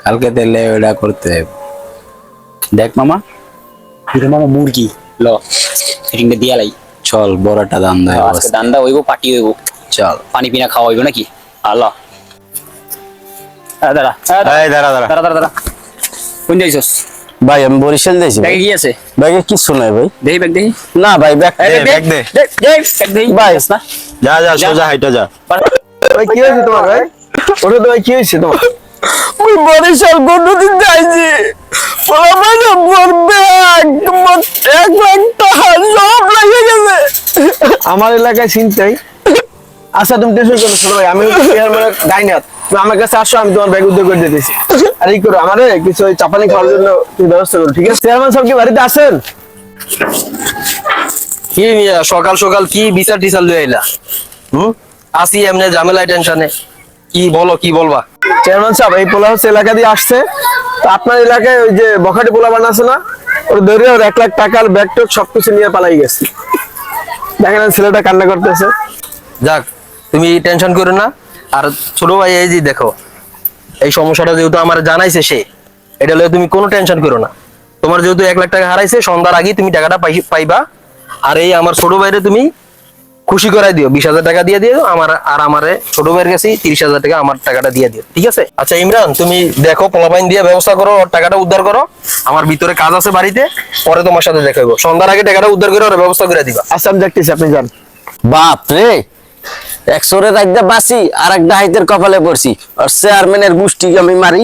কালকে তাহলে ওটা করতে হবে। দেখ মামা, এটা মামা মুরগি ল ফিটিংটা দিয়া লাই। চল বড় একটা দাম দেয় আজকে দান্দা হইব, পার্টি হইব, চল। পানি পিনা খাওয়া হইব নাকি? আল্লাহ দাঁড়া এই দাঁড়া দাঁড়া দাঁড়া দাঁড়া দাঁড়া, কোন যাইছস? ভাই আমি বরিশাল যাইছি। ব্যাগে কি আছে? ব্যাগে কিছু নাই ভাই। দেখি ব্যাগ দেখি। না ভাই ব্যাগ ব্যাগ দে। দেখি ভাই। না যা যা সোজা হাইটা যা। ভাই কি হয়েছে তোমার ভাই? ওটা তো ভাই কি হয়েছে তোমার? আমি বরিশাল কোনদিন যাইছি, পোলা মানে মোর ব্যাগ মোর 1 লাখ টাকা সব লাগে গেছে। আমার এলাকায় চিন্তাই। আচ্ছা তুমি টেনশন করো ছোট ভাই, আমি শেয়ার মানে গাইনাত, তুমি আমার কাছে আসো, আমি তোমার ব্যাগ উদ্ধার করে দিতেছি। আর এই করো আমারে কিছু ওই চাপানি খাওয়ার জন্য তুমি ব্যবস্থা করো, ঠিক আছে? চেয়ারম্যান সাহেব কি বাড়িতে আছেন? কি মিয়া সকাল সকাল কি বিচার টিচার লই আইলা? আসি এমনি ঝামেলায় টেনশনে, কি বলো কি বলবা? চেয়ারম্যান সাহেব এই পোলা হচ্ছে এলাকা দিয়ে আসছে, তো আপনার এলাকায় ওই যে বখাটে পোলা বান আছে না, ওর ধরে ওর 1 লাখ টাকার ব্যাগ ট্যাগ সবকিছু নিয়ে পালাই গেছে। দেখেন ছেলেটা কান্না করতেছে। যাক তুমি টেনশন করো না। আর ছোট ভাই এই যে দেখো, এই সমস্যাটা যেহেতু আমার জানাইছে সে, এটা লয়ে তুমি কোনো টেনশন করো না। তোমার যেহেতু 1 লাখ টাকা হারাইছে, সন্ধ্যার আগেই তুমি টাকাটা পাইবা। আর এই আমার ছোট ভাইরে তুমি খুশি করাই দিও, 20,000 টাকা দিয়ে দিও আমার, আর আমারে ছোট ভাইয়ের কাছে 30,000 টাকা আমার টাকাটা দিয়ে দিও, ঠিক আছে? আচ্ছা ইমরান, তুমি দেখো পোলাপাইন দিয়ে ব্যবস্থা করো, ওর টাকাটা উদ্ধার করো। আমার ভিতরে কাজ আছে বাড়িতে, পরে তোমার সাথে দেখা হইব। সন্ধ্যার আগে টাকাটা উদ্ধার করে ওর ব্যবস্থা করে দিবা। আচ্ছা আমি দেখতেছি, আপনি যান। বাপ রে, একশোরে রাখতে বাসি আর একটা হাইতের কপালে পড়ছি। আর চেয়ারম্যানের মুষ্টি আমি মারি।